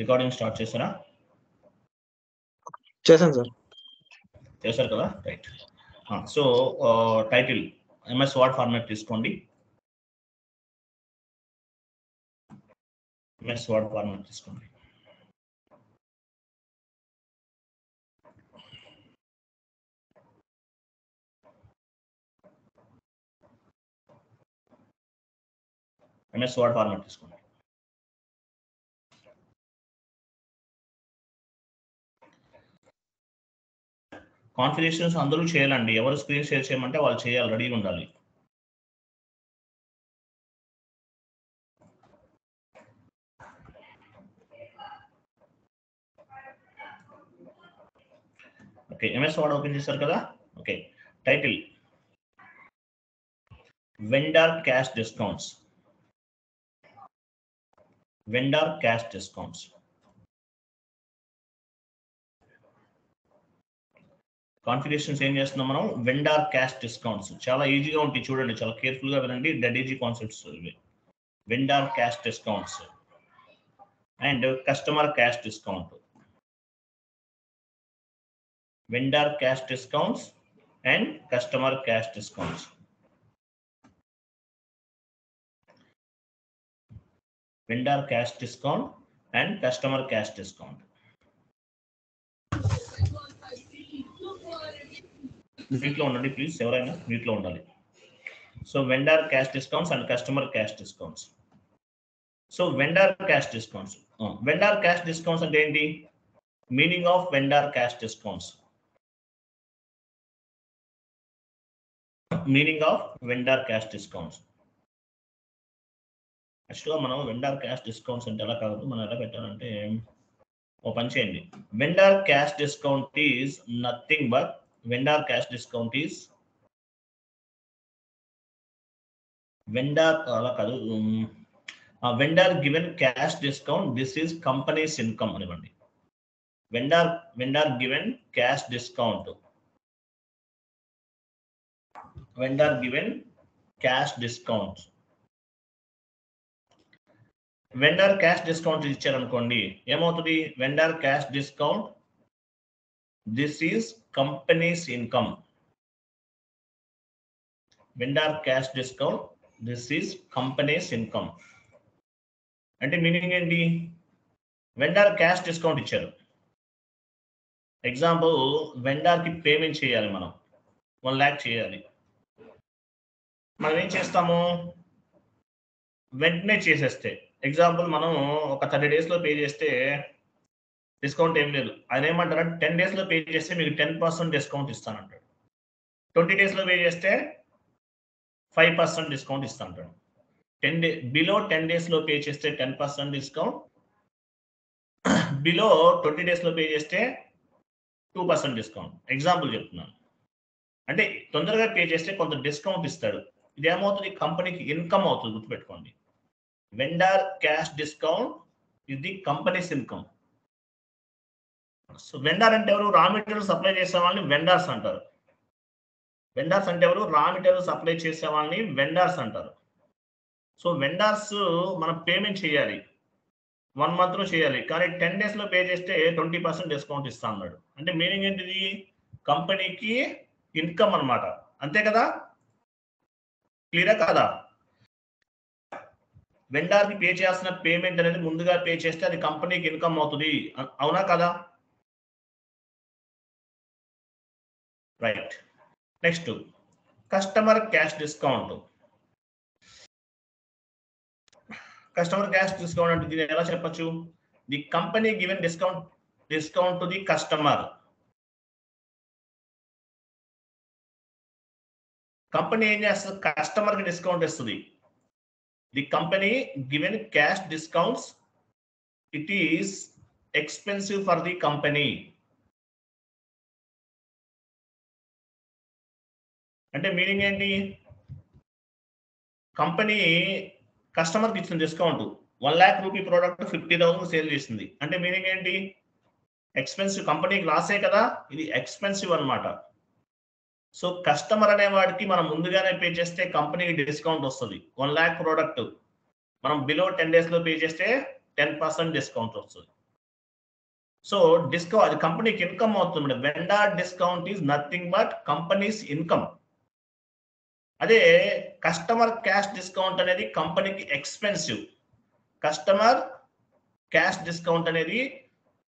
Recording start చేసారా? చేశాను sir. చేశారు కదా, right. So title MS word format తీసుకోండి. ఎంఎస్ వర్డ్ ఫార్మాట్ తీసుకోండి. ఎంఎస్ వర్డ్ ఫార్మాట్ తీసుకోండి. కాన్ఫిగరేషన్స్ అందరూ చేయాలండి. ఎవరు స్క్రీన్ షేర్ చేయమంటే వాళ్ళు చేయాలి, రెడీగా ఉండాలి. ఓకే, ఎంఎస్ వర్డ్ ఓపెన్ చేశారు కదా. Okay, title vendor cash discounts. Vendor cash discounts. Configurations ఏం చేస్తున్నాం మనం? Vendor cash discounts. చాలా ఈజీగా ఉంటాయి, చూడండి, చాలా కేర్ఫుల్ గా వినండి. డెడ్ ఈజీ కాన్సెప్ట్స్ ఇవి. Vendor cash discounts and customer cash discount. Vendor cash discounts and customer cash discounts. Vendor cash discount and customer cash discount. మ్యూట్లో ఉండండి ప్లీజ్, ఎవరైనా మ్యూట్లో ఉండాలి. So vendor cash discounts and customer cash discounts. So vendor cash discounts. Vendor cash discounts అంటే ఏంటి? Meaning of vendor cash discounts. Meaning of vendor cash discounts. యాక్చువల్గా మనం vendor cash discounts అంటే ఎలా కాదు, మనం ఎలా పెట్టాలంటే, ఓ పని చేయండి. Vendor cash discount is nothing but vendor cash discount is vendor అలా కాదు, vendor given cash discount, this is company's income అనివ్వండి. vendor given cash discount, vendor given cash discount. vendor cash discount ఇచ్చారనుకోండి ఏమవుతుంది? vendor cash discount, this is company's income. vendor cash discount, this is company's income. అంటే meaning ఏంటి? Vendor cash discount ఇచ్చారు. Example, వెండర్కి payment చేయాలి, మనం 1 lakh చేయాలి. మనం ఏం చేస్తాము? వెంటనే చేసేస్తే, ఎగ్జాంపుల్ మనం ఒక 30 daysలో పే చేస్తే డిస్కౌంట్ ఏం లేదు. ఆయన ఏమంటారు? 10 daysలో పే చేస్తే మీకు 10% డిస్కౌంట్ ఇస్తానంటాడు. 20 daysలో పే చేస్తే 5% డిస్కౌంట్ ఇస్తానంటాడు. బిలో 10 daysలో పే చేస్తే 10% డిస్కౌంట్, బిలో 20 daysలో పే చేస్తే 2% డిస్కౌంట్. ఎగ్జాంపుల్ చెప్తున్నాను. అంటే తొందరగా పే చేస్తే కొంత డిస్కౌంట్ ఇస్తాడు. ఇది ఏమవుతుంది? కంపెనీకి ఇన్కమ్ అవుతుంది, గుర్తుపెట్టుకోండి. Vendor cash discount is the companies income. So vendor అంటే ఎవరు? రా మెటీరియల్ సప్లై చేసే వాళ్ళని వెండర్స్ అంటారు. వెండర్స్ అంటే ఎవరు? రా మెటీరియల్ సప్లై చేసే వాళ్ళని వెండర్స్ అంటారు. సో వెండర్స్ మనం పేమెంట్ చేయాలి, 1 monthలో చేయాలి, కానీ 10 daysలో పే చేస్తే 20% డిస్కౌంట్ ఇస్తా అన్నాడు. అంటే మీనింగ్ ఏంటిది? కంపెనీకి ఇన్కమ్ అన్నమాట. అంతే కదా? క్లియరా కాదా? వెండర్కి పే చేయాల్సిన పేమెంట్ అనేది ముందుగా పే చేస్తే అది కంపెనీకి ఇన్కమ్ అవుతుంది, అవునా కదా? Right. Next, customer cash discount. Customer cash discount అంటే దీన్ని ఎలా చెప్పచ్చు? The company given discount to the customer. Company ఏం చేస్తుంది? కస్టమర్కి డిస్కౌంట్ ఇస్తుంది. The company given cash discounts, it is expensive for the company. అంటే మీనింగ్ ఏంటి? కంపెనీ కస్టమర్కి ఇచ్చిన discount 1 lakh rupee product 50,000 sale చేసింది. అంటే మీనింగ్ ఏంటి? ఎక్స్పెన్సివ్. కంపెనీకి లాసే కదా, ఇది ఎక్స్పెన్సివ్ అన్నమాట. సో కస్టమర్ అనే వాడికి మనం ముందుగానే పే చేస్తే కంపెనీకి డిస్కౌంట్ వస్తుంది. 1 lakh ప్రోడక్ట్ మనం బిలో 10 daysలో పే చేస్తే 10% డిస్కౌంట్ వస్తుంది. సో డిస్కౌంట్ అది కంపెనీకి ఇన్కమ్ అవుతుంది. Vendor discount is nothing but company's income. అదే కస్టమర్ క్యాష్ డిస్కౌంట్ అనేది కంపెనీకి ఎక్స్పెన్సివ్. కస్టమర్ క్యాష్ డిస్కౌంట్ అనేది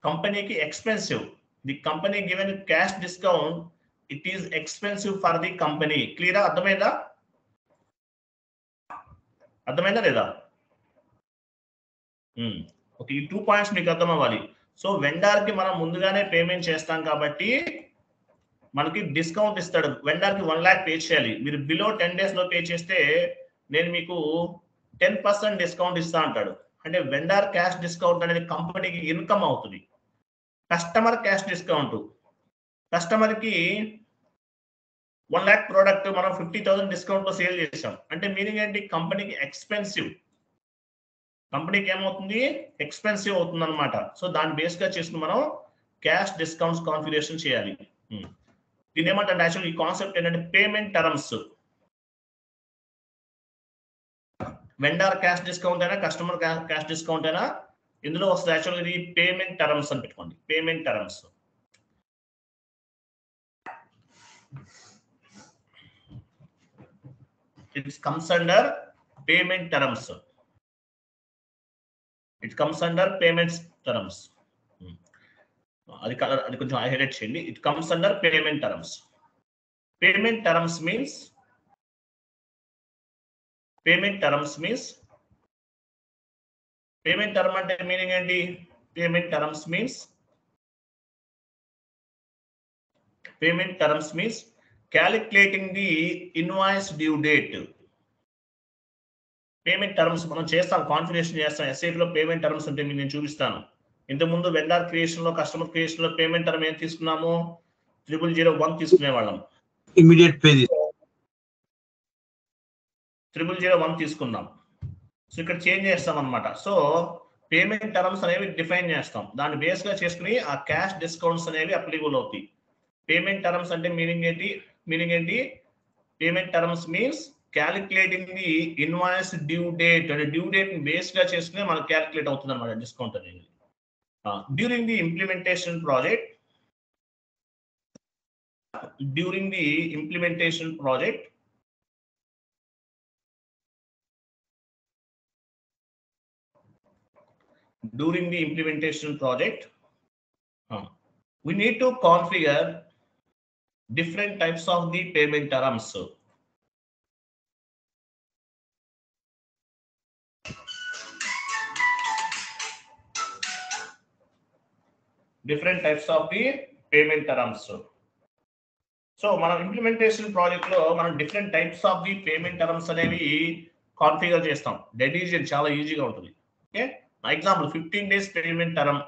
కంపెనీకి expensive. The company given cash discount it is expensive for the company. క్లియరా? అర్థమైందా? అర్థమైందా లేదా? ఓకే, ఈ 2 పాయింట్స్ మీకు అర్థం అవ్వాలి. సో వెండార్ కి మనం ముందుగానే పేమెంట్ చేస్తాం కాబట్టి మనకి డిస్కౌంట్ ఇస్తాడు. వెండార్ కి 1 lakh పే చేయాలి. మీరు బిలో 10 days లో పే చేస్తే నేను మీకు 10% డిస్కౌంట్ ఇస్తా అంటాడు. అంటే వెండార్ క్యాష్ డిస్కౌంట్ అనేది కంపెనీకి ఇన్కమ్ అవుతుంది. కస్టమర్ క్యాష్ డిస్కౌంట్, కస్టమర్ కి 1 lakh ప్రోడక్ట్ మనం 50,000 డిస్కౌంట్ లో సేల్ చేసాం అంటే మీనింగ్ ఏంటి? కంపెనీకి ఎక్స్పెన్సివ్. కంపెనీకి ఏమవుతుంది? ఎక్స్పెన్సివ్ అవుతుంది అనమాట. సో దాన్ని బేస్ గా చేసుకుని మనం క్యాష్ డిస్కౌంట్స్ కాన్ఫిగరేషన్ చేయాలి. దీని ఏమంటే యాక్చువల్ ఈ కాన్సెప్ట్ ఏంటంటే payment terms. Vendor cash discount అయినా కస్టమర్ క్యాష్ డిస్కౌంట్ అయినా ఇందులో వస్తుంది యాక్చువల్ ఇది పేమెంట్ టర్మ్స్ అని పెట్టుకోండి. Payment terms. It comes under payment terms. It comes under payments terms. అది కొంచెం హైలైట్ చేయండి. It comes under payment terms. Payment terms means payment term అంటే మీనింగ్ ఏంటి? Payment terms means calculating the invoice due date. Payment terms మనం చేస్తాం, configuration చేస్తాం. SAP లో payment terms ఉంటే నేను చూపిస్తాను. ఇంతకుముందు వెండార్ క్రియేషన్ లో కస్టమర్ క్రియేషన్ లో పేమెంట్ టర్మ్ ఏం తీసుకున్నాము? 0001 తీసుకునే వాళ్ళం. ఇమిడియట్ పే 0001 తీసుకున్నాం. సో ఇక్కడ చేంజ్ చేస్తాం అనమాట. సో పేమెంట్ టర్మ్స్ అనేవి డిఫైన్ చేస్తాం. దాన్ని బేస్ గా చేసుకుని ఆ క్యాష్ డిస్కౌంట్స్ అనేవి అప్లికబుల్ అవుతాయి. పేమెంట్ టర్మ్స్ అంటే మీనింగ్ ఏంటి? Payment terms means calculating the invoice due date. అంటే డ్యూ డేట్ ని బేస్ గా చేసుకుని మనకు క్యాలిక్యులేట్ అవుతుంది అనమాట డిస్కౌంట్ అనేది. During the implementation project we need to configure different types of the payment terms. Different types of the payment terms. So మనం implementation project లో మనం different types of the payment terms అనేవి configure చేస్తాం. Dead easy, చాలా ఈజీగా ఉంటుంది. Okay, example 15 days payment term.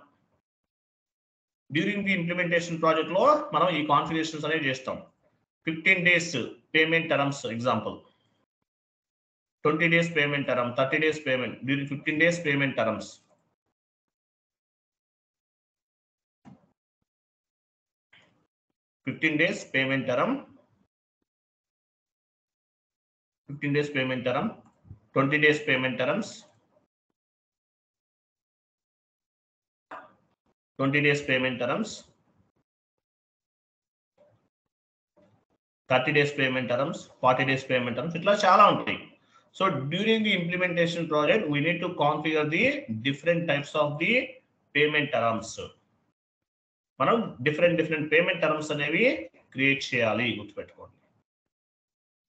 During the implementation project లో మనం ఈ కాన్ఫిగరేషన్స్ అనేవి చేస్తాం. 15 days payment terms example. 20 days payment term, 30 days payment. During 15 days payment terms. 15 days payment term, 15 days payment term, 20 days payment terms, 20 days payment terms, 30 days payment terms, 40 days payment terms. ఇట్లా చాలా ఉంటాయి. So during the implementation project we need to configure the different types of the payment terms. మనం different payment terms అనేవి create చేయాలి, గుర్తుపెట్టుకోండి.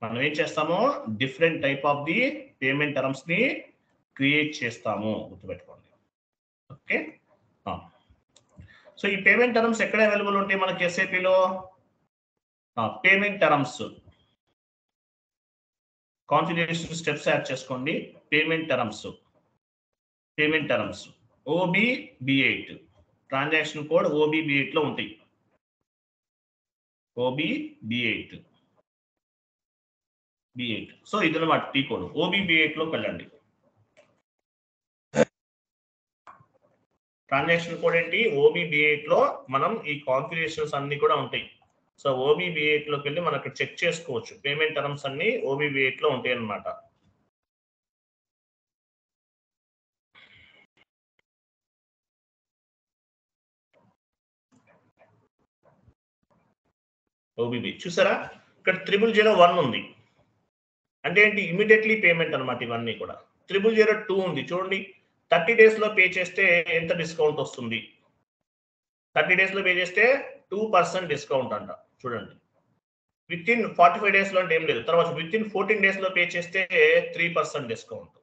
మనం ఏం చేస్తామో different type of the payment terms ని క్రియేట్ చేస్తాము, గుర్తుపెట్టుకోండి. ఓకే, సో ఈ పేమెంట్ టర్మ్స్ ఎక్కడ అవైలబుల్ ఉంటాయి మనకి SAP లో? Payment terms configuration steps add చేసుకోండి. Payment terms OBB8 transaction code OBB8 లో ఉంటాయి. OBB8. సో ఇది అన్నమాట టీ కోడ్. OBB8 లోకి వెళ్ళండి. ట్రాన్సాక్షన్ కోడ్ ఏంటి? OBB8 లో మనం ఈ కాన్ఫిగరేషన్స్ అన్ని కూడా ఉంటాయి. సో OBB8 లోకి వెళ్ళి మనం ఇక్కడ చెక్ చేసుకోవచ్చు. పేమెంట్ టర్మ్స్ అన్ని OBB8 లో ఉంటాయి అన్నమాట. ఓబీబీ చూసారా ఇక్కడ 0001 ఉంది అంటే ఏంటి ఇమీడియట్లీ పేమెంట్ అన్నమాట ఇవన్నీ కూడా 0002 ఉంది చూడండి 30 డేస్ లో పే చేస్తే ఎంత డిస్కౌంట్ వస్తుంది 30 డేస్ లో పే చేస్తే 2% డిస్కౌంట్ అంట చూడండి విత్ ఇన్ 45 డేస్ లో అంటే ఏం లేదు తర్వాత విత్ ఇన్ 14 డేస్ లో పే చేస్తే 3% డిస్కౌంట్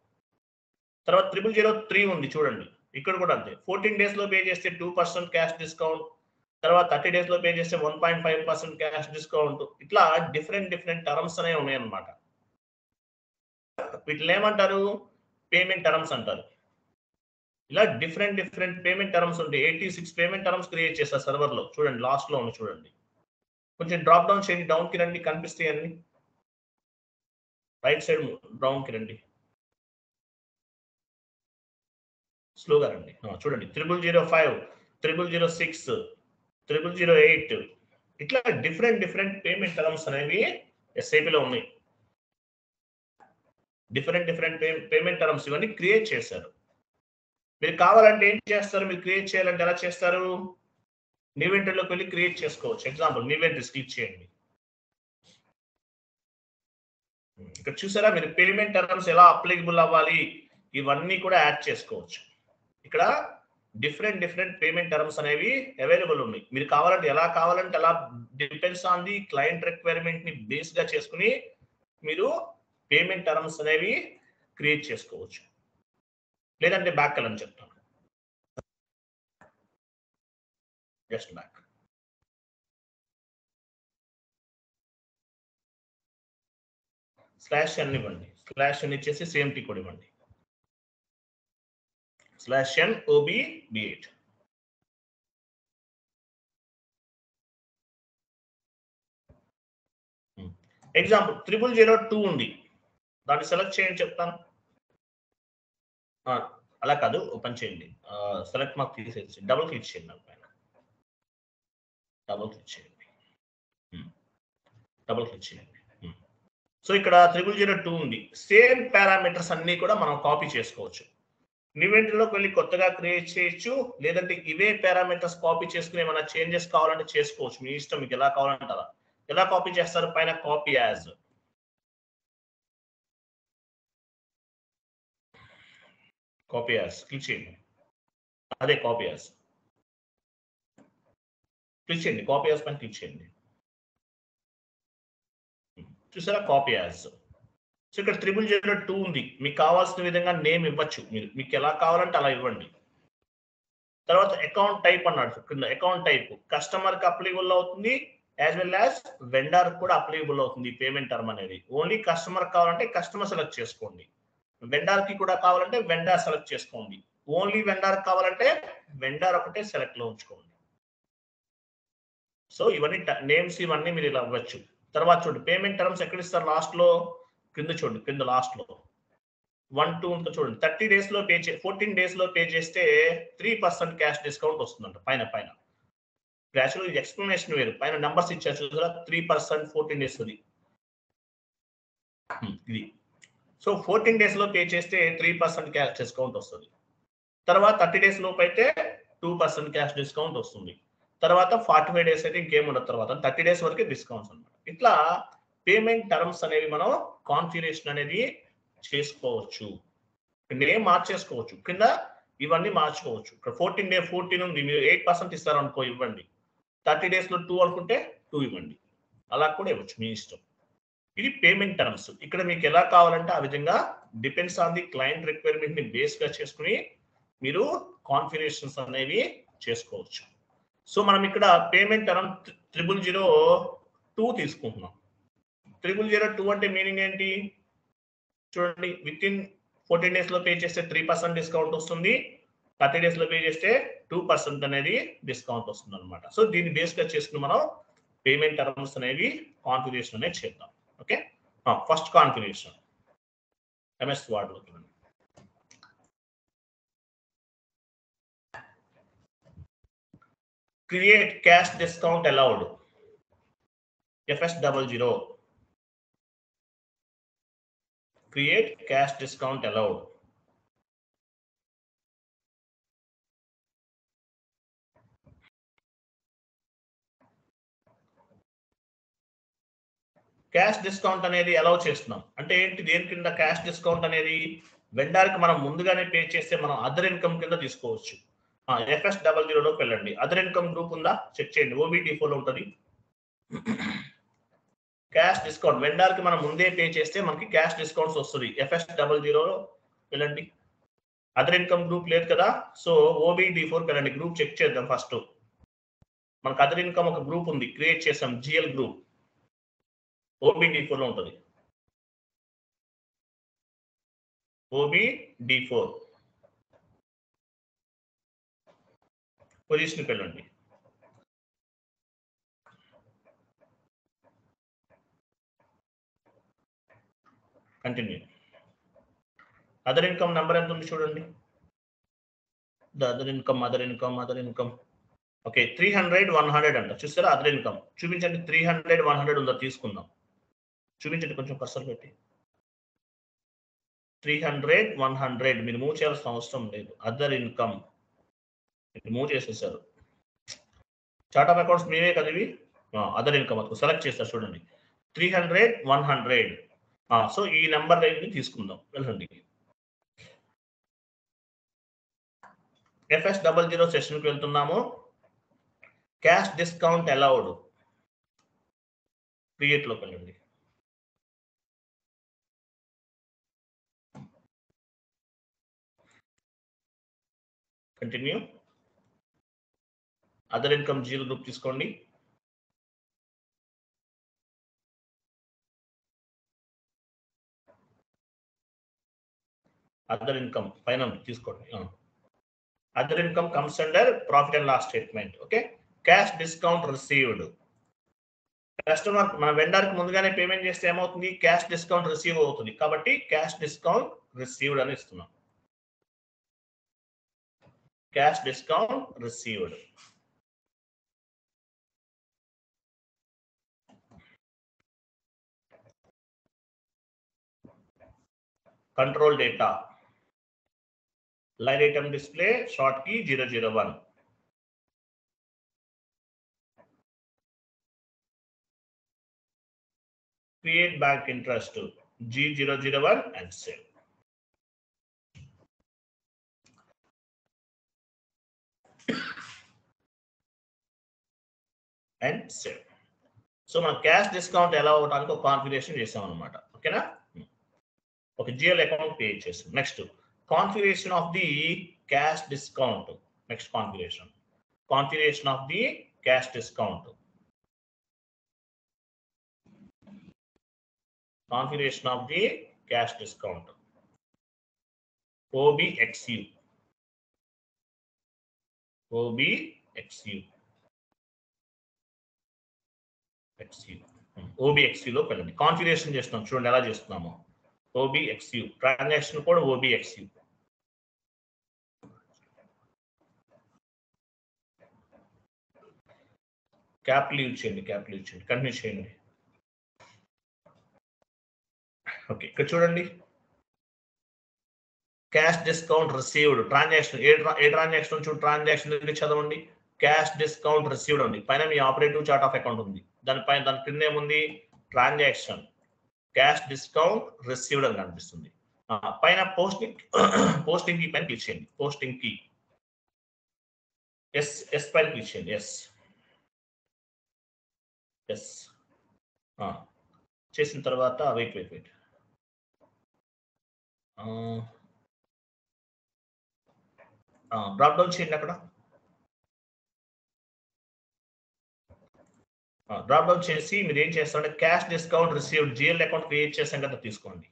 తర్వాత 0003 ఉంది చూడండి ఇక్కడ కూడా అంతే 14 డేస్ లో పే చేస్తే 2% క్యాష్ డిస్కౌంట్ తర్వాత 30 డేస్ లో పే చేస్తే 1.5% క్యాష్ డిస్కౌంట్ ఇట్లా డిఫరెంట్ టర్మ్స్ అనేవి ఉన్నాయన్నమాట వీటిని ఏమంటారు పేమెంట్ టర్మ్స్ అంటారు ఇలా డిఫరెంట్ పేమెంట్ టర్మ్స్ ఉంటాయి 86 పేమెంట్ టర్మ్స్ క్రియేట్ చేస్తారు సర్వర్ లో చూడండి లాస్ట్ లో ఉంది చూడండి కొంచెం డ్రాప్ డౌన్ చేయండి డౌన్ కి రండి కనిపిస్తాయి అన్ని రైట్ సైడ్ డౌన్ కి రండి స్లోగా రండి చూడండి 0005 0006 0008 ఇట్లా డిఫరెంట్ పేమెంట్ టర్మ్స్ అనేవి SAP లో ఉన్నాయి డిఫరెంట్ పేమెంట్ టర్మ్స్ ఇవన్నీ క్రియేట్ చేశారు మీరు కావాలంటే ఏం చేస్తారు మీరు క్రియేట్ చేయాలంటే ఎలా చేస్తారు న్యూ ఎంట్రీలోకి వెళ్ళి క్రియేట్ చేసుకోవచ్చు ఎగ్జాంపుల్ న్యూ ఎంట్రీస్ క్లిక్ చేయండి ఇక్కడ చూసారా మీరు పేమెంట్ టర్మ్స్ ఎలా అప్లికబుల్ అవ్వాలి ఇవన్నీ కూడా యాడ్ చేసుకోవచ్చు ఇక్కడ డిఫరెంట్ పేమెంట్ టర్మ్స్ అనేవి అవైలబుల్ ఉన్నాయి మీరు కావాలంటే ఎలా కావాలంటే అలా depends on the client requirement ని బేస్ గా చేసుకుని మీరు పేమెంట్ టర్మ్స్ అనేవి క్రియేట్ చేసుకోవచ్చు లేదంటే బ్యాక్ వెళ్ళని చెప్తాను జస్ట్ బ్యాక్ /n ఇవ్వండి /n ఇచ్చేసి సేమ్ టీ కోడ్ ఇవ్వండి /n OBB8 ఎగ్జాంపుల్ 0002 ఉంది దాన్ని సెలెక్ట్ చేయండి చెప్తాను అలా కాదు ఓపెన్ చేయండి సెలెక్ట్ మార్క్ తీసేసి డబుల్ క్లిక్ చేయండి దానిపైన డబుల్ క్లిక్ చేయండి సో ఇక్కడ 0002 ఉంది సేమ్ పారామీటర్స్ అన్ని కూడా మనం కాపీ చేసుకోవచ్చు ఈవెంట్లోకి వెళ్ళి కొత్తగా క్రియేట్ చేయొచ్చు లేదంటే ఇవే పారామీటర్స్ కాపీ చేసుకుని ఏమైనా చేంజెస్ కావాలంటే చేసుకోవచ్చు మీ ఇష్టం మీకు ఎలా కావాలంటే అలా ఎలా కాపీ చేస్తారు పైన కాపీ యాజ్ క్లిక్ చేయండి అదే కాపీ యాజ్ క్లిక్ చేయండి కాపీ యాజ్ పైన క్లిక్ చేయండి చూసారా కాపీ యాజ్ సో ఇక్కడ 0002 ఉంది మీకు కావాల్సిన విధంగా నేమ్ ఇవ్వచ్చు మీరు మీకు ఎలా కావాలంటే అలా ఇవ్వండి తర్వాత అకౌంట్ టైప్ అన్నాడు కింద అకౌంట్ టైప్ కస్టమర్ కి అప్లికబుల్ అవుతుంది యాజ్ వెల్ యాజ్ వెండర్ కూడా అప్లికబుల్ అవుతుంది పేమెంట్ టర్మ్ అనేది ఓన్లీ కస్టమర్ కావాలంటే కస్టమర్ సెలెక్ట్ చేసుకోండి వెండర్ కి కూడా కావాలంటే వెండర్ సెలెక్ట్ చేసుకోండి ఓన్లీ వెండర్ కావాలంటే వెండర్ ఒకటే సెలెక్ట్ లో ఉంచుకోండి సో ఇవన్నీ నేమ్స్ ఇవన్నీ మీరు ఇలా ఇవ్వచ్చు తర్వాత చూడండి పేమెంట్ టర్మ్స్ ఎక్కడ ఇస్తారు లాస్ట్ లో కింద చూడండి కింద లాస్ట్ లో 1 2 చూడండి 30 డేస్ లో పే 14 డేస్ లో పే చేస్తే 3% క్యాష్ డిస్కౌంట్ వస్తుందంట పైన యాక్చువల్లీ ఇది ఎక్స్ప్లెనేషన్ వేరు పైన నంబర్స్ ఇచ్చారు చూసారా 3% 14 డేస్ ఇది సో 14 డేస్ లో పే చేస్తే 3% క్యాష్ డిస్కౌంట్ వస్తుంది తర్వాత 30 డేస్ లోపు అయితే 2% క్యాష్ డిస్కౌంట్ వస్తుంది తర్వాత 45 డేస్ అయితే ఇంకేం ఉండదు తర్వాత 30 డేస్ వరకే డిస్కౌంట్స్ అనమాట ఇట్లా పేమెంట్ టర్మ్స్ అనేవి మనం కాన్ఫిగరేషన్ అనేది చేసుకోవచ్చు నేమ్ మార్చేసుకోవచ్చు కింద ఇవన్నీ మార్చుకోవచ్చు ఇక్కడ 14 ఉంది మీరు 8% ఇస్తారు అనుకో ఇవ్వండి 30 డేస్ లో 2 అనుకుంటే 2 ఇవ్వండి అలా కూడా ఇవ్వచ్చు మీ ఇష్టం ఇది పేమెంట్ టర్మ్స్ ఇక్కడ మీకు ఎలా కావాలంటే ఆ విధంగా depends on the client requirement ని బేస్ గా చేసుకుని మీరు కాన్ఫిగరేషన్స్ అనేవి చేసుకోవచ్చు సో మనం ఇక్కడ పేమెంట్ టర్మ్ 0002 తీసుకుంటున్నాం 0002 అంటే మీనింగ్ ఏంటి చూడండి విత్ ఇన్ 14 డేస్ లో పే చేస్తే 3% డిస్కౌంట్ వస్తుంది 30 డేస్ లో పే చేస్తే 2% అనేది డిస్కౌంట్ వస్తుంది అనమాట సో దీన్ని బేస్ గా చేసుకుని మనం పేమెంట్ టర్మ్స్ అనేవి కాన్ఫిగరేషన్ అనేది చేద్దాం okay first configuration MS word లో create cash discount allowed FS00 create cash discount allowed cash discount అనేది అలౌ చేస్తున్నాం అంటే ఏంటి, దేని కింద క్యాష్ డిస్కౌంట్ అనేది? వెండర్కి మనం ముందుగానే పే చేస్తే మనం అదర్ ఇన్కమ్ కింద తీసుకోవచ్చు. FS00లోకి వెళ్ళండి. అదర్ ఇన్కమ్ గ్రూప్ ఉందా చెక్ చేయండి. OBD4లో ఉంటుంది. క్యాష్ డిస్కౌంట్ వెండర్కి మనం ముందే పే చేస్తే మనకి క్యాష్ డిస్కౌంట్స్ వస్తుంది. FS00లో వెళ్ళండి. అదర్ ఇన్కమ్ గ్రూప్ లేదు కదా, సో OBD4 వెళ్ళండి. గ్రూప్ చెక్ చేద్దాం ఫస్ట్. మనకు అదర్ ఇన్కమ్ ఒక గ్రూప్ ఉంది, క్రియేట్ చేసాం, GL గ్రూప్. OBD4లో ఉంటుంది. OBD4 పొజిషన్కి వెళ్ళండి. కంటిన్యూ. అదర్ ఇన్కమ్ నెంబర్ ఎంత ఉంది చూడండి. అదర్ ఇన్కమ్ ఓకే, 300 100 అంట. చూస్తారా అదర్ ఇన్కమ్? చూపించండి. 300 100 ఉందా? తీసుకుందాం. చూపించండి కొంచెం కర్సర్ పెట్టి. 300 100 మీరు మూవ్ చేయాల్సిన అవసరం లేదు. అదర్ ఇన్కమ్ మూవ్ చేసేసారు. చార్ట్ ఆఫ్ అకౌంట్స్ మీవే కదా ఇవి. అదర్ ఇన్కమ్ అది సెలెక్ట్ చేస్తారు చూడండి. 300 100. సో ఈ నెంబర్ రేంజ్ తీసుకుందాం. వెళ్ళండి. FS00 సెషన్కి వెళ్తున్నాము. Cash discount allowed. క్రియేట్లోకి వెళ్ళండి. Continue. Other income zero group తీసుకోండి. అదర్ ఇన్కమ్ పైన తీసుకోండి. Other income comes under profit and loss statement. Okay, cash discount received. Customer మన వెండర్కి ముందుగానే పేమెంట్ చేస్తే ఏమవుతుంది? క్యాష్ డిస్కౌంట్ రిసీవ్ అవుతుంది. కాబట్టి క్యాష్ డిస్కౌంట్ రిసీవ్డ్ అని ఇస్తున్నాం. Cash discount received. Control data line item display short key 001. Create bank interest G001 and save. And save. So మనం క్యాష్ డిస్కౌంట్ ఎలా అవడానికి ఒక కాన్ఫిగరేషన్ చేసాం అనమాట. ఓకేనా? ఒక GL అకౌంట్ క్రియేట్ చేసాం. Next configuration of the cash discount. Next configuration of the cash discount. Configuration of the cash discount. OBXU. OBXU లో వెళ్ళండి. కాన్ఫిగరేషన్ చేస్తున్నాం చూడండి ఎలా చేస్తున్నాము. OBXU ట్రాన్సాక్షన్ కూడా OBXU. క్యాపిటల్ యూజ్ చేయండి. కంటిన్యూ చేయండి. ఓకే, ఇక్కడ చూడండి. Cash discount received transaction. ఏ ట్రాన్సాక్షన్ చూడు, ట్రాన్సాక్షన్ చదవండి. క్యాష్ డిస్కౌంట్ రిసీవ్డ్ ఉంది. పైన మీ ఆపరేటివ్ చార్ట్ ఆఫ్ అకౌంట్ ఉంది. దాని కింద ఏముంది? ట్రాన్సాక్షన్ క్యాష్ డిస్కౌంట్ రిసీవ్డ్ అని కనిపిస్తుంది. పైన పోస్టింగ్ కీ పైన క్లిక్ చేయండి. పోస్టింగ్ కీ ఎస్ పైన క్లిక్ చేయండి. ఎస్ చేసిన తర్వాత వెయిట్ డ్రాప్ డౌన్ చేయండి. అక్కడ డ్రాప్ డౌన్ చేసి మీరు ఏం చేస్తారంటే cash discount received GL account create చేసాం కదా, తీసుకోండి.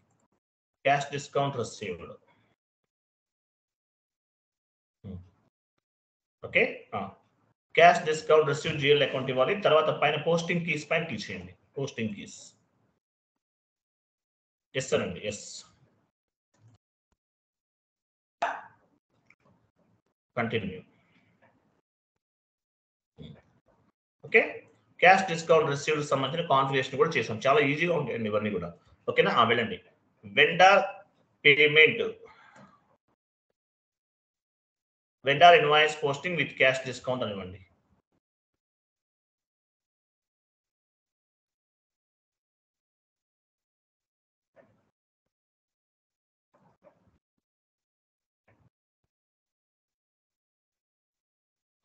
Cash discount received. Okay, cash discount received GL account ఇవ్వాలి. తర్వాత పైన పోస్టింగ్ కీస్ పైన క్లిక్ చేయండి. పోస్టింగ్ కీస్ ఎస్ అండి. Yes. Continue. Okay, cash discount received సంబంధించిన కాన్ఫిగరేషన్ కూడా చేసాం. చాలా ఈజీగా ఉంటాయండి ఇవన్నీ కూడా. ఓకేనా? వెళ్ళండి. Vendor payment, vendor invoice posting with cash discount అనివ్వండి.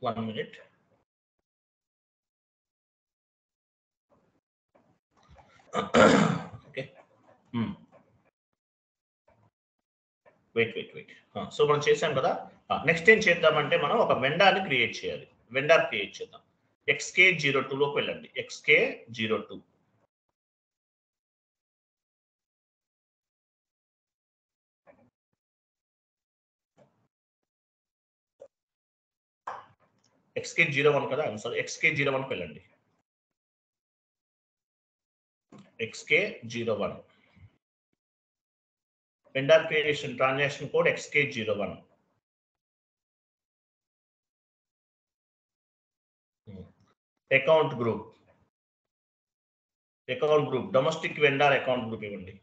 1 minute. Okay. వెయిట్. సో మనం చేసాం కదా. నెక్స్ట్ ఏం చేద్దామంటే మనం ఒక వెండార్ని క్రియేట్ చేయాలి. వెండార్ క్రియేట్ చేద్దాం. XK02 లోకి వెళ్ళండి. XK02 XK01 కదా, సారీ XK01కి వెళ్ళండి. XK01 vendor creation transaction code XK01. Account group domestic vendor account group ఇవ్వండి.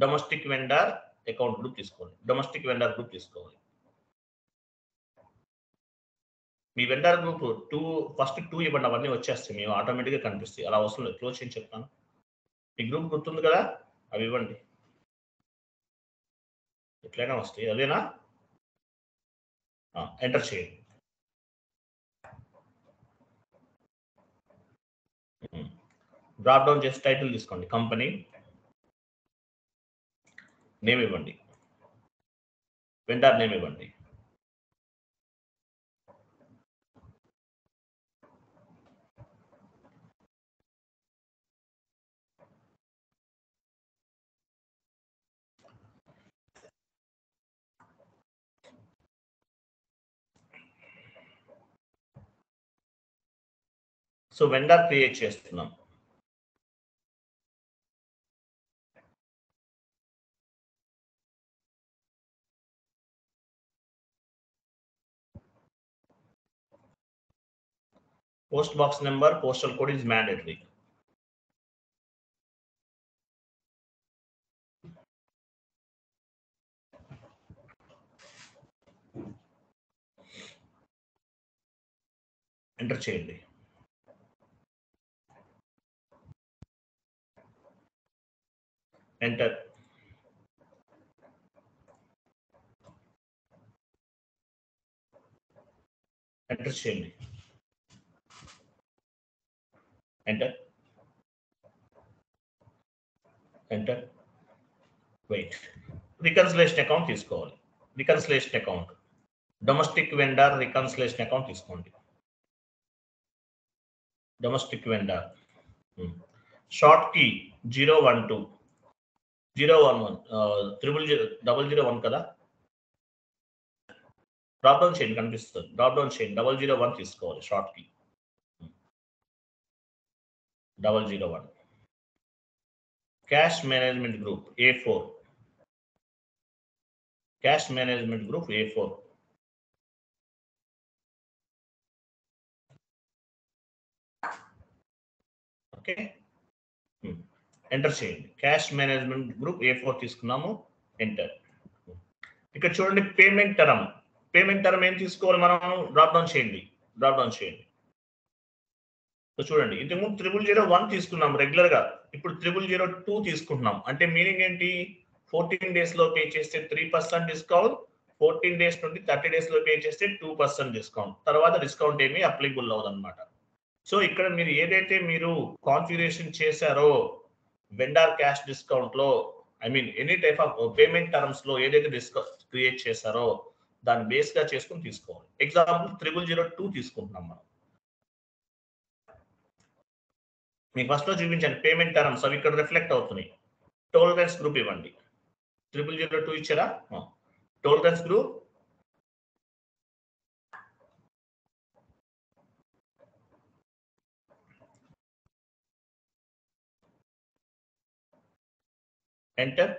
డొమెస్టిక్ వెండార్ అకౌంట్ గ్రూప్ తీసుకోండి. డొమెస్టిక్ వెండార్ గ్రూప్ తీసుకోవాలి. మీ వెండార్ గ్రూప్ ఫస్ట్ 2 ఇవ్వండి. అవన్నీ వచ్చేస్తాయి, మేము ఆటోమేటిక్గా కనిపిస్తాయి. అలా అవసరం లేదు, క్లోజ్ చేసి చెప్తాను. మీ గ్రూప్ గుర్తుంది కదా, అవి ఇవ్వండి. ఎట్లయినా వస్తాయి. అదేనా, ఎంటర్ చేయండి. డ్రాప్ డౌన్ చేసి టైటిల్ తీసుకోండి. కంపెనీ నేమ్ ఇవ్వండి. వెండార్ నేమ్ ఇవ్వండి. సో వెండార్ క్రియేట్ చేస్తున్నాం. Post box number, postal code is mandatory. Enter చేయండి. ఎంటర్. ఎంటర్ చేయండి. Enter. Enter. Wait. Reconciliation account తీసుకోవాలి. Reconciliation account domestic vendor reconciliation account తీసుకోండి. Domestic vendor short key 012 011 000 కదా. Drop down చేయండి, కనిపిస్తుంది. Drop down చేయండి. 001 తీసుకోవాలి. Short key 001. Cash management group A4. Cash management group A4. Okay, enter చేయండి. Cash management group A4 తీసుకున్నాము. Enter. ఇక్కడ చూడండి, పేమెంట్ టర్మ్. పేమెంట్ టర్మ్ ఏం తీసుకోవాలి మనం? డ్రాప్ డౌన్ చేయండి. డ్రాప్ డౌన్ చేయండి. సో చూడండి, ఇంతకుముందు 0001 తీసుకున్నాం రెగ్యులర్ గా. ఇప్పుడు 0002 తీసుకుంటున్నాం. అంటే మీనింగ్ ఏంటి? 14 days లో పే చేస్తే 3% డిస్కౌంట్, 14 days నుండి 30 days లో పే చేస్తే 2% డిస్కౌంట్. తర్వాత డిస్కౌంట్ ఏమీ అప్లికబుల్ అవ్వదన్నమాట. సో ఇక్కడ మీరు ఏదైతే మీరు కాన్ఫిగరేషన్ చేశారో వెండార్ క్యాష్ డిస్కౌంట్ లో, I mean any type of payment terms లో ఏదైతే డిస్కౌంట్ క్రియేట్ చేశారో దాన్ని బేస్ గా చేసుకుని తీసుకోవాలి. ఎగ్జాంపుల్ 0002 తీసుకుంటున్నాం మనం. మీకు ఫస్ట్ లో చూపించాను పేమెంట్ టర్మ్స్, అవి ఇక్కడ రిఫ్లెక్ట్ అవుతున్నాయి. టోలరెన్స్ గ్రూప్ ఇవ్వండి. 0002 ఇచ్చారా? Tolerance group enter.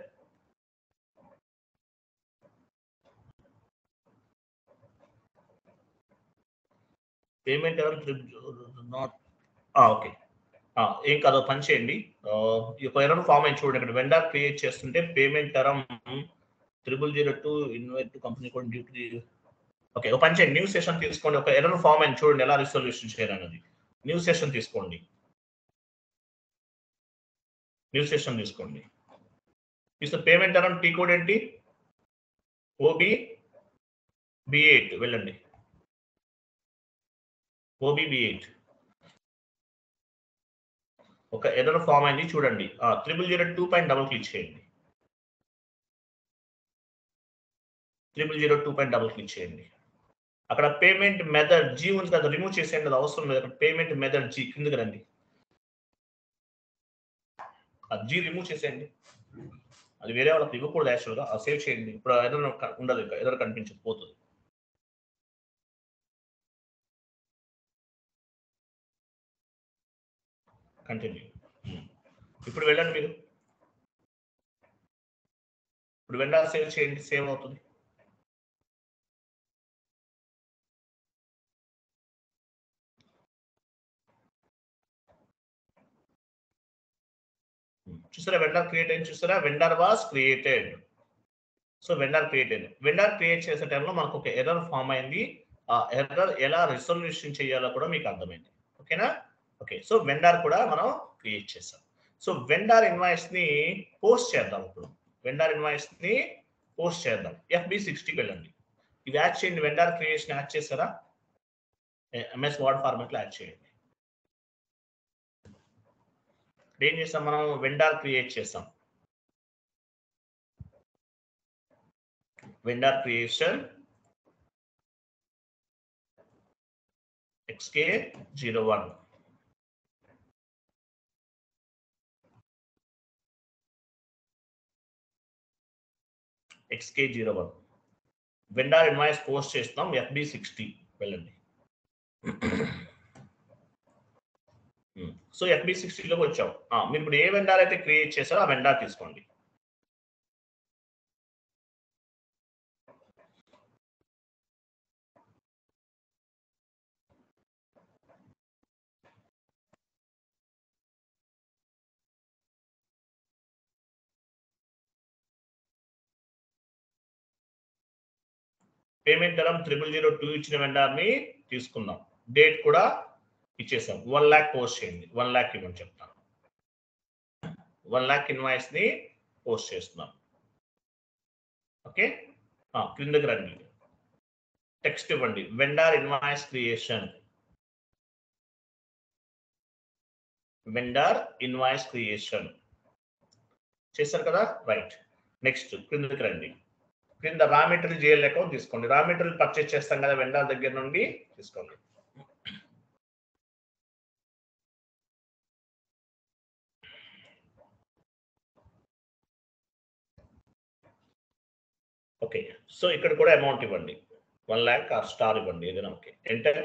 Payment not okay. ఏం కాదు, పని చేయండి. ఒక ఎర్రర్ ఫామ్ అయింది చూడండి. ఇక్కడ వెండార్ క్రియేట్ చేస్తుంటే payment term 0002 invite company code duty. Okay, ఒక పని చేయండి, న్యూ సెషన్ తీసుకోండి. ఒక ఎర్రర్ ఫామ్ అయింది చూడండి, ఎలా రిజల్యూషన్ చేయాలన్నది. న్యూ సెషన్ తీసుకోండి. న్యూ సెషన్ తీసుకోండి. పేమెంట్ టర్మ్ టీ కోడ్ ఏంటి? OB B8 వెళ్ళండి. OBB8 ఒక ఎర్రర్ ఫామ్ అయింది చూడండి. 0002 పైన డబుల్ క్లిక్ చేయండి. 0002 పైన డబుల్ క్లిక్ చేయండి. అక్కడ పేమెంట్ మెథడ్ జీ ఉంది కదా, రిమూవ్ చేసేయండి, అది అవసరం లేదు. అక్కడ పేమెంట్ మెథడ్ జీ కిందకి రండి, జీ రిమూవ్ చేసేయండి. అది వేరే వాళ్ళకి ఇవ్వకూడదు యాక్చువల్గా. సేవ్ చేయండి. ఇప్పుడు ఎర్రర్ ఉండదు, ఇంకా ఎర్రర్ కనిపించదు, పోతుంది. కంటిన్యూ. ఇప్పుడు వెళ్ళండి మీరు. ఇప్పుడు వెండర్ సేవ్ చేయండి, సేవ్ అవుతుంది. చూసారా వెండర్ క్రియేట్ అయింది, చూసారా vendor was created. So vendor created. Vendor create చేసే టైంలో మనకు ఒక ఎర్రర్ ఫామ్ అయింది. ఆ ఎర్రర్ ఎలా రిజల్యూషన్ చేయాలో కూడా మీకు అర్థమైంది. ఓకేనా? ఓకే. సో వెండర్ కూడా మనం క్రియేట్ చేసాం. సో వెండర్ ఇన్వాయిస్ ని పోస్ట్ చేద్దాం. ఇప్పుడు వెండర్ ఇన్వాయిస్ ని పోస్ట్ చేద్దాం. FB60 వెళ్ళండి. ఇది యాడ్ చేయండి. వెండర్ క్రియేషన్ యాడ్ చేస్తారా? MS వర్డ్ ఫార్మాట్ లో యాడ్ చేయండి. ఏం చేస్తాం మనం? వెండర్ క్రియేట్ చేస్తాం. Vendor creation XK01 XK01 vendor invoice post చేస్తాం. FB60 వెళ్ళండి. సో FB60లోకి వచ్చాం. మీరు ఇప్పుడు ఏ వెండర్ అయితే క్రియేట్ చేశారో ఆ వెండర్ తీసుకోండి. పేమెంట్ టర్మ్ 0002 ఇచ్చిన వెండర్ ని తీసుకుందాం. డేట్ కూడా ఇచ్చేసాం. 1 lakh పోస్ట్ చేయండి. 1 lakh ఇవ్వని చెప్తాను. 1 lakh ఇన్వాయిస్ ని పోస్ట్ చేస్తున్నాం. ఓకే. క్రిందకి రండి. టెక్స్ట్ ఇవ్వండి. Vendor invoice creation. Vendor invoice creation చేశారు కదా, రైట్. నెక్స్ట్ క్రిందకి రండి. క్రింద రా మెటీరియల్ GL అకౌంట్ తీసుకోండి. రా మెటీరియల్ పర్చేస్ చేస్తాం కదా వెండర్ దగ్గర నుండి, తీసుకోండి. ఓకే. సో ఇక్కడ కూడా అమౌంట్ ఇవ్వండి. 1 lakh ఆర్ స్టార్ ఇవ్వండి, ఏదైనా ఓకే. ఎంటర్.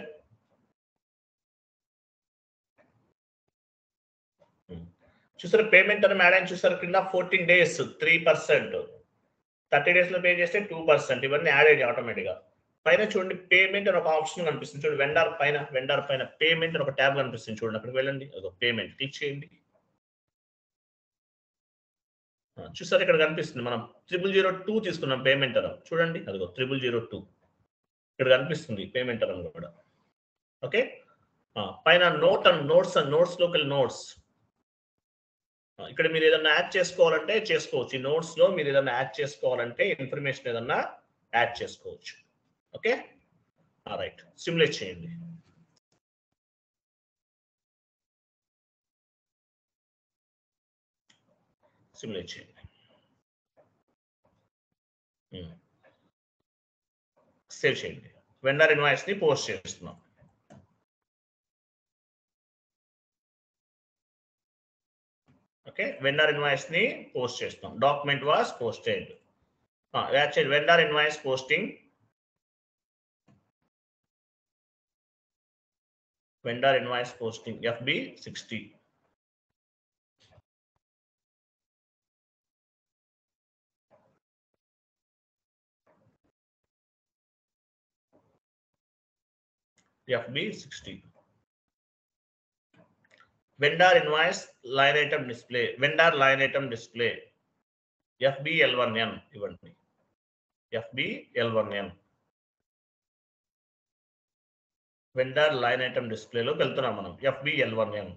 చూసారు పేమెంట్ అని యాడ్ అయింది, చూసారు కింద 14 days 3%, 30 days లో పే చేస్తే 2%. ఇవన్నీ యాడ్ అయ్యాయి ఆటోమేటిక్గా. పైన చూడండి పేమెంట్ అని ఒక ఆప్షన్ కనిపిస్తుంది చూడండి. వెండర్ పైన పేమెంట్ అని ఒక ట్యాబ్ కనిపిస్తుంది చూడండి. అక్కడికి వెళ్ళండి, అదో పేమెంట్ క్లిక్ చేయండి. చూసారు ఇక్కడ కనిపిస్తుంది. మనం 0002 తీసుకున్నాం పేమెంట్ టర్మ్ చూడండి, అదిగో 0002 ఇక్కడ కనిపిస్తుంది పేమెంట్ టర్మ్ కూడా. ఓకే. పైన నోట్స్ లోకల్ నోట్స్. ఇక్కడ మీరు ఏదన్నా యాడ్ చేసుకోవాలంటే చేసుకోవచ్చు. ఈ నోట్స్ లో మీరు ఏదన్నా యాడ్ చేసుకోవాలంటే ఇన్ఫర్మేషన్ ఏదన్నా యాడ్ చేసుకోవచ్చు. ఓకే. రైట్. సిమ్యులేట్ చేయండి. సిమ్యులేట్ చేయండి. సేవ్ చేయండి. వెండర్ ఇన్వాయిస్ ని పోస్ట్ చేస్తున్నాం. ఓకే. వెండర్ ఇన్వాయిస్ ని పోస్ట్ చేస్తాం. Document was posted. Actual vendor invoice posting. Vendor invoice posting FB60. FB60. vendor invoice line item display, vendor line item display FBL1N ఇవ్వండి. FBL1N vendor line item display లోకి వెళ్తున్నాం మనం. FBL1N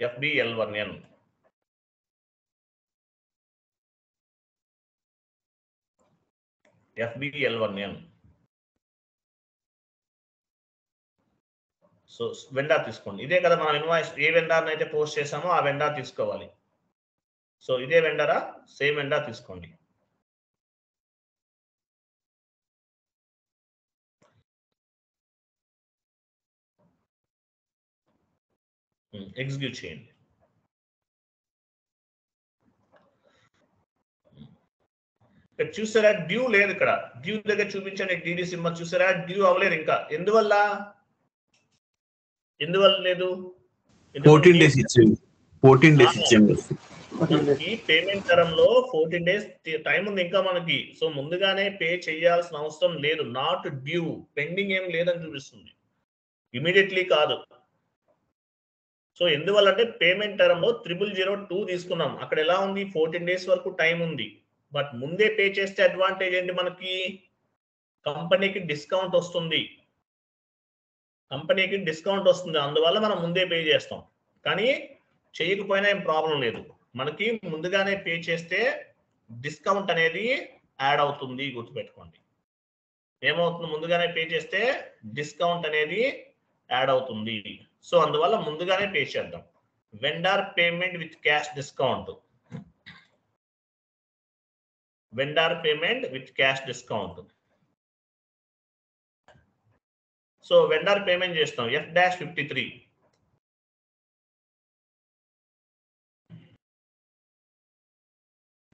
FBL1N FBL1N so vendor తీసుకోండి. ఇదే కదా మనం invoice ఏ వెండార్ని అయితే post చేసామో ఆ వెండార్ తీసుకోవాలి. సో ఇదే వెండరా, సేమ్ వెండార్ తీసుకోండి. ఎగ్జిక్యూట్ చేయండి. ఇక్కడ చూసారా డ్యూ లేదు. ఇక్కడ డ్యూ దగ్గర చూపించండి. డిడి సింబల్ చూసారా, డ్యూ అవ్వలేదు ఇంకా. ఎందువల్ల లేదు? 14 days ఇచ్చింది. 14 days ఇచ్చింది. మనకి పేమెంట్ టర్మ్లో 14 days టైం ఉంది ఇంకా మనకి. సో ముందుగానే పే చేయాల్సిన అవసరం లేదు. నాట్ డ్యూ, పెండింగ్ ఏం లేదని చూపిస్తుంది, ఇమీడియట్లీ కాదు. సో ఎందువల్ల అంటే పేమెంట్ టర్మ్లో 0002 తీసుకున్నాం. అక్కడ ఎలా ఉంది, 14 days వరకు టైం ఉంది. బట్ ముందే పే చేస్తే అడ్వాంటేజ్ ఏంటి, మనకి కంపెనీకి డిస్కౌంట్ వస్తుంది. అందువల్ల మనం ముందే పే చేస్తాం. కానీ చేయకపోయినా ఏం ప్రాబ్లం లేదు. మనకి ముందుగానే పే చేస్తే డిస్కౌంట్ అనేది యాడ్ అవుతుంది, గుర్తుపెట్టుకోండి. ఏమవుతుంది, ముందుగానే పే చేస్తే డిస్కౌంట్ అనేది యాడ్ అవుతుంది. సో అందువల్ల ముందుగానే పే చేద్దాం. Vendor payment with cash discount. So vendor payment చేస్తాం F-53.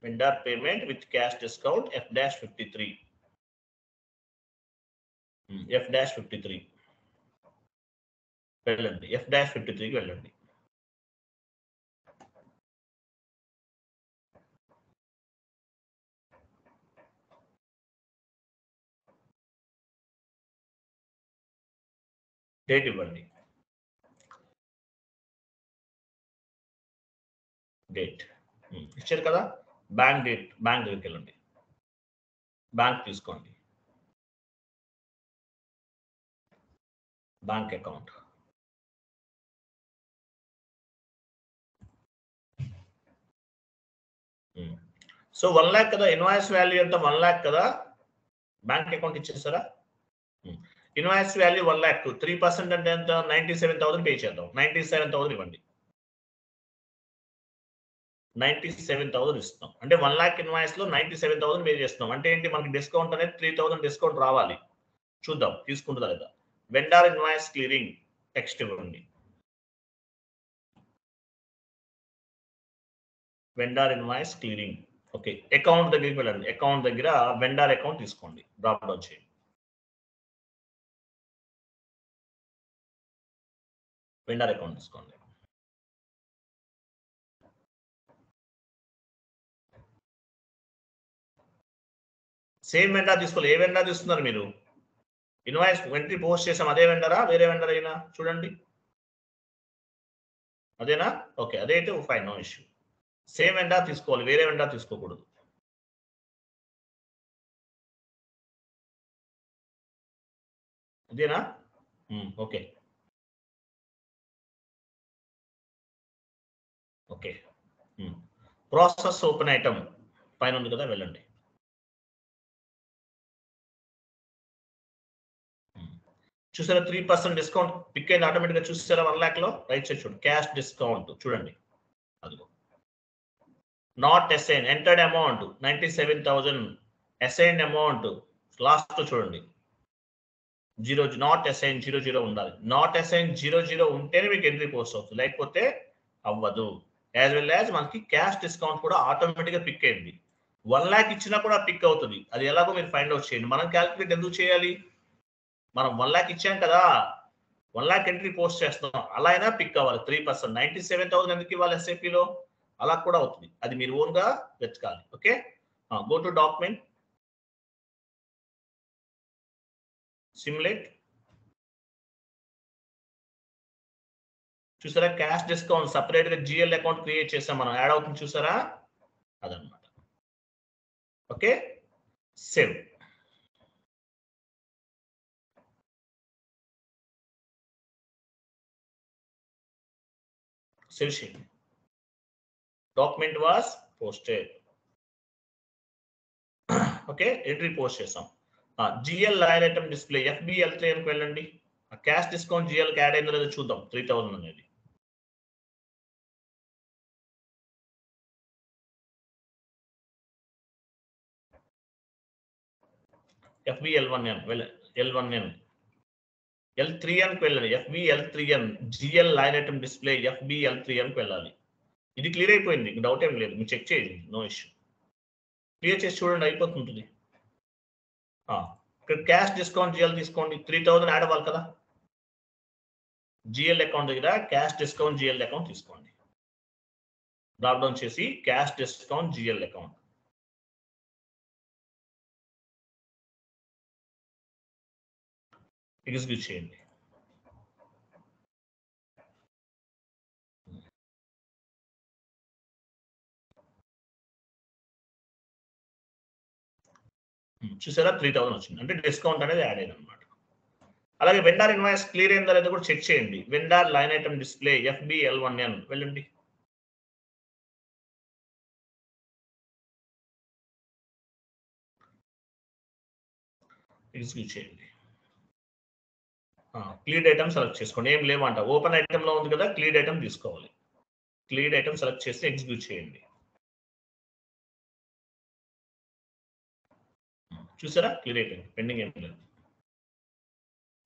Vendor payment with cash discount F-53. F-53 వెళ్ళండి. F-53కి వెళ్ళండి. డేట్ ఇవ్వండి. డేట్ ఇచ్చారు కదా. బ్యాంక్ డేట్, బ్యాంక్ దగ్గరికి వెళ్ళండి. బ్యాంక్ తీసుకోండి. Bank account. సో 1 lakh కదా, ఇన్వాయిస్ వాల్యూ ఎంత 1 lakh కదా. బ్యాంక్ అకౌంట్ ఇచ్చేస్తారా. ఇన్వాయిస్ వాల్యూ 1 lakh, 3% అంటే ఎంత, 97,000 పే చేద్దాం. 97,000 ఇవ్వండి. 97,000 ఇస్తాం. అంటే 1 lakh ఇన్వాయిస్ లో 97,000 పే చేస్తాం. అంటే ఏంటి, మనకి డిస్కౌంట్ అనేది 3,000 డిస్కౌంట్ రావాలి. చూద్దాం తీసుకుంటుందా లేదా. వెండర్ ఇన్వాయిస్ క్లియరింగ్ టెక్స్ట్ ఇవ్వండి. Vendor invoice clearing. Okay, account దగ్గరికి వెళ్ళండి. అకౌంట్ దగ్గర వెండర్ అకౌంట్ తీసుకోండి. డ్రాప్ డౌన్ చేయండి. వెండర్ అకౌంట్ తీసుకోండి. సేమ్ వెండర్ తీసుకోవాలి. ఏ వెండర్ తీస్తున్నారు మీరు? ఇన్వాయిస్ ఎంట్రీ పోస్ట్ చేసాం అదే వెండరా, వేరే వెండర్ అయినా చూడండి. అదేనా? ఓకే, అదైతే fine, no issue. Same vendor తీసుకోవాలి, వేరే వెండర్ తీసుకోకూడదు. అదేనా? Okay okay. Process open item పైన ఉంది కదా, వెళ్ళండి. చూసారా 3% డిస్కౌంట్ పిక్ అయింది ఆటోమేటిక్ గా. చూసారా 1 lakh లో రైట్ సైడ్ చూడండి, క్యాష్ డిస్కౌంట్ చూడండి. అదిగో not assign, entered amount 97,000, assigned amount last చూడండి 0, నాట్ అసైన్ 00 ఉండాలి. నాట్ అసైన్ 00 ఉంటేనే మీకు ఎంట్రీ పోస్ట్ అవుతుంది, లేకపోతే అవ్వదు. యాజ్ వెల్ యాజ్ మనకి క్యాష్ డిస్కౌంట్ కూడా ఆటోమేటిక్ గా పిక్ అయింది. 1 lakh ఇచ్చినా కూడా పిక్ అవుతుంది. అది ఎలాగో మీరు ఫైండ్ అవుట్ చేయండి. మనం క్యాల్కులేట్ ఎందుకు చేయాలి, మనం 1 lakh ఇచ్చాం కదా, 1 lakh ఎంట్రీ పోస్ట్ చేస్తాం, అలా అయినా పిక్ అవ్వాలి. 3% 97,000 ఎందుకు ఇవ్వాలి ఎస్ఐపిలో, అలా కూడా అవుతుంది. అది మీరు ఓన్ గా వెతకాలి. Okay, go to document, simulate. చూసారా క్యాష్ డిస్కౌంట్ సపరేట్ గా జిఎల్ అకౌంట్ క్రియేట్ చేసాం మనం, యాడ్ అవుతుంది చూసారా, అదనమాట. Okay, save. సేవ్ చేయండి. Document was posted. Okay, entry post చేసాం. GL line item display FBL3 వెళ్ళండి. క్యాష్ డిస్కౌంట్ జిఎల్కి యాడ్ అయిందో లేదో చూద్దాం 3000 అనేది. FBL1N L1N L3N కి వెళ్ళండి. FBL3N GL line item display FBL3N కి వెళ్ళాలి. ఇది క్లియర్ అయిపోయింది, డౌట్ ఏం లేదు, మీరు చెక్ చేయండి, నో ఇష్యూ. క్లియర్ చేసి చూడండి, అయిపోతుంటుంది. ఇక్కడ క్యాష్ డిస్కౌంట్ జిఎల్ తీసుకోండి, 3000 యాడ్ అవ్వాలి కదా. జిఎల్ అకౌంట్ దగ్గర క్యాష్ డిస్కౌంట్ జిఎల్ అకౌంట్ తీసుకోండి. డ్రాప్ డౌన్ చేసి cash discount GL account. Execute చేయండి. చూసారా 3000 వచ్చింది, అంటే డిస్కౌంట్ అనేది యాడ్ అయింది అనమాట. అలాగే వెండార్ ఇన్వాయిస్ క్లియర్ అయిందా లేదో కూడా చెక్ చేయండి. Vendor line item display FBL1N వెళ్ళండి. ఎగ్జిక్యూట్ చేయండి. క్లియర్ ఐటమ్ సెలెక్ట్ చేసుకోండి, ఏం లేవంట, ఓపెన్ ఐటమ్ లో ఉంది కదా, క్లియర్ ఐటమ్ తీసుకోవాలి. క్లియర్ ఐటమ్ సెలెక్ట్ చేసి ఎగ్జిక్యూట్ చేయండి. చూసారా క్లియర్ అయిపోయింది, పెండింగ్ ఏం లేదు.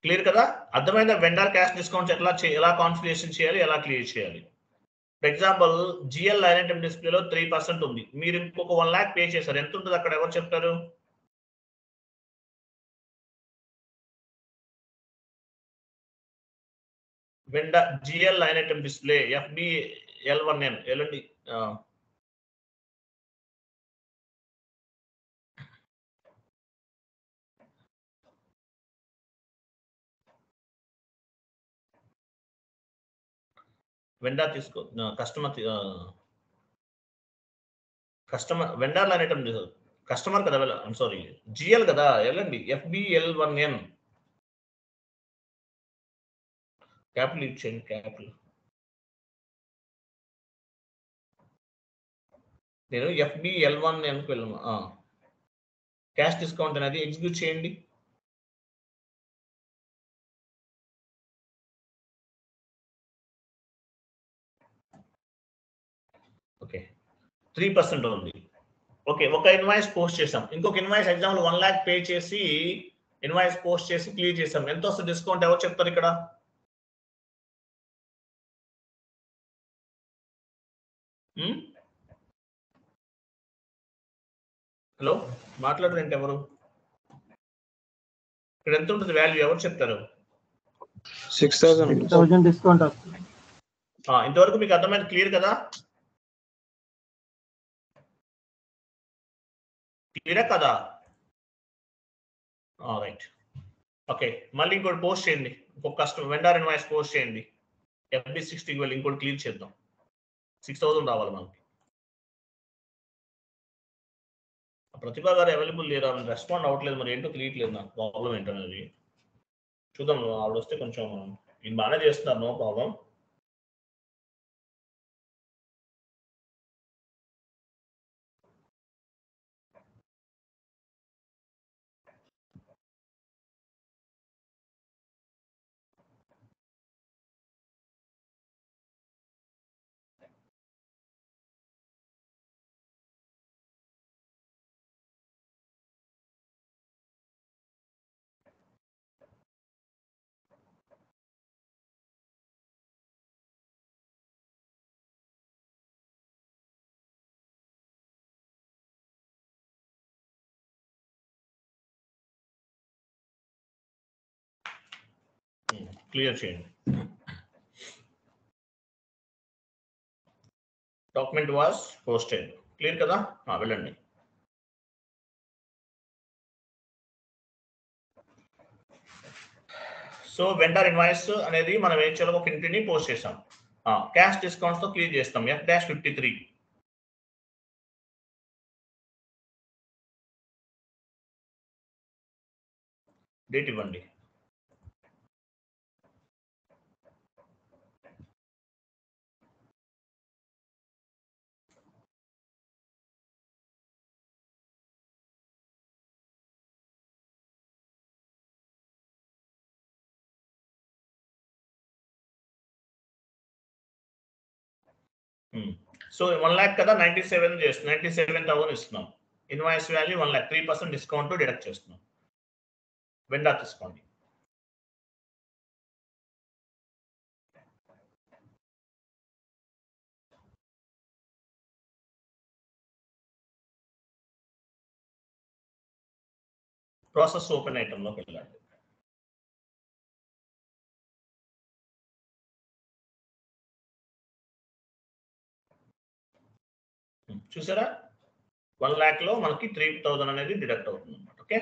క్లియర్ కదా, అర్థమైందా? వెండర్ క్యాష్ డిస్కౌంట్స్ ఎలా కాన్ఫిగరేషన్ చేయాలి, ఎలా క్లియర్ చేయాలి. For example GL line item డిస్ప్లేలో 3% ఉంది, మీరు ఇంకొక 1 lakh పే చేశారు, ఎంత ఉంటుంది అక్కడ, ఎవరు చెప్తారు? Vendor GL line item display FBL1N వెళ్ళండి. వెండర్ తీసుకో, customer vendor line item customer కదా, సారీ జిఎల్ కదా, వెళ్ళండి FBL1N క్యాపిటల్ ఇచ్చేయండి, క్యాపిటల్. నేను FBL1N కి వెళ్ళను. క్యాష్ డిస్కౌంట్ అనేది ఎగ్జిక్యూట్ చేయండి. ఓకే 3% ఉంది. ఓకే, ఒక ఇన్వాయిస్ పోస్ట్ చేసాం, ఇంకొక ఇన్వాయిస్ ఎగ్జాంపుల్ 1 lakh పే చేసి ఇన్వాయిస్ పోస్ట్ చేసి క్లియర్ చేసాం, ఎంత వస్తుంది డిస్కౌంట్, ఎవరు చెప్తారు ఇక్కడ? హలో, మాట్లాడరేంటి ఎవరు? ఇక్కడ ఎంత ఉంటుంది వాల్యూ, ఎవరు చెప్తారు? 6,000 డిస్కౌంట్ వస్తుంది. ఇంతవరకు మీకు అర్థమైంది, క్లియర్ కదా? క్లియరా కదా? రైట్. ఓకే, మళ్ళీ ఇంకోటి పోస్ట్ చేయండి, ఇంకొక కస్టమర్ వెండర్ ఇన్వాయిస్ పోస్ట్ చేయండి. FB60కి వెళ్ళి ఇంకోటి క్లియర్ చేద్దాం, 6,000 రావాలి మనకి. ప్రతిభా గారు అవైలబుల్ లేరా, రెస్పాండ్ అవ్వట్లేదు, మరి ఏంటో తెలియట్లేదు నాకు, ప్రాబ్లం ఏంటనేది చూద్దాం. ఆవిడ వస్తే కొంచెం, నేను బాగానే చేస్తున్నారు, నో ప్రాబ్లం. క్లియర్ చేయండి. డాక్యుమెంట్ వాస్ పోస్టెడ్, క్లియర్ కదా? వెళ్ళండి. సో వెండర్ ఇన్వాయిస్ అనేది మనం ఏం చేయాలి, ఒక ఎంట్రీని పోస్ట్ చేసాం, క్యాష్ డిస్కౌంట్స్ తో క్లియర్ చేస్తాం. F-53 డేట్ ఇవ్వండి. సో 1 lakh కదా 97,000 ఇస్తున్నాం. Invoice value 1 lakh, 3% discount deduct చేస్తున్నాం. వెండర్ తీసుకోండి. ప్రాసెస్ ఓపెన్ ఐటెంలోకి వెళ్ళండి. చూసారా 1 lakh లో మనకి 3,000 అనేది డిడక్ట్ అవుతుంది అన్నమాట. Okay,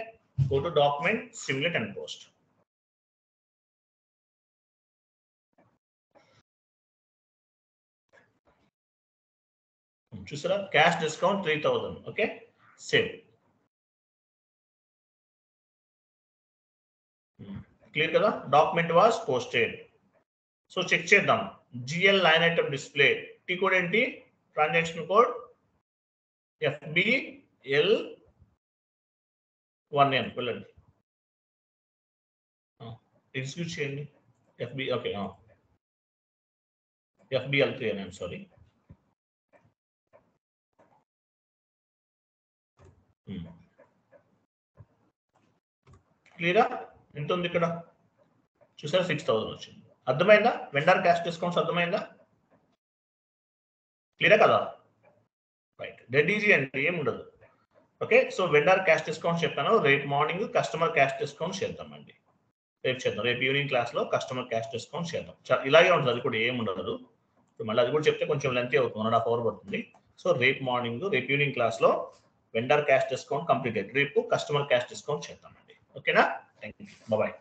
go to document, simulate and post. చూసారా cash discount 3,000. Okay, save. Clear కదా, document was posted. So check చేద్దాం. GL line item display, T code ఏంటి, ట్రాన్సాక్షన్ కోడ్ FBL1N. వెళ్ళండి, ఎగ్జిక్యూట్ చేయండి. FB okay, FBL3N, sorry. క్లియరా, ఎంత ఉంది ఇక్కడ చూసారా 6,000 వచ్చింది. అర్థమైందా? వెండర్ క్యాష్ డిస్కౌంట్స్ అర్థమైందా? క్లియరా కదా? రైట్, డెడ్ ఈజీ అండి, ఏం ఉండదు. Okay, so vendor cash discounts చెప్పాను. రేపు మార్నింగ్ కస్టమర్ క్యాష్ డిస్కౌంట్స్ చేద్దామండి. రేపు చేద్దాం, రేపు ఈవినింగ్ క్లాస్లో కస్టమర్ క్యాష్ డిస్కౌంట్స్ చేద్దాం. ఇలాగే ఉంటుంది, అది కూడా ఏం ఉండదు. మళ్ళీ అది కూడా చెప్తే కొంచెం లెంతీ అవుతుంది, 1.5 hour పడుతుంది. సో రేపు మార్నింగ్, రేపు ఈవినింగ్ క్లాస్లో వెండర్ క్యాష్ డిస్కౌంట్ కంప్లీటెడ్, రేపు కస్టమర్ క్యాష్ డిస్కౌంట్ చేద్దామండి. ఓకేనా? Thank you, bye.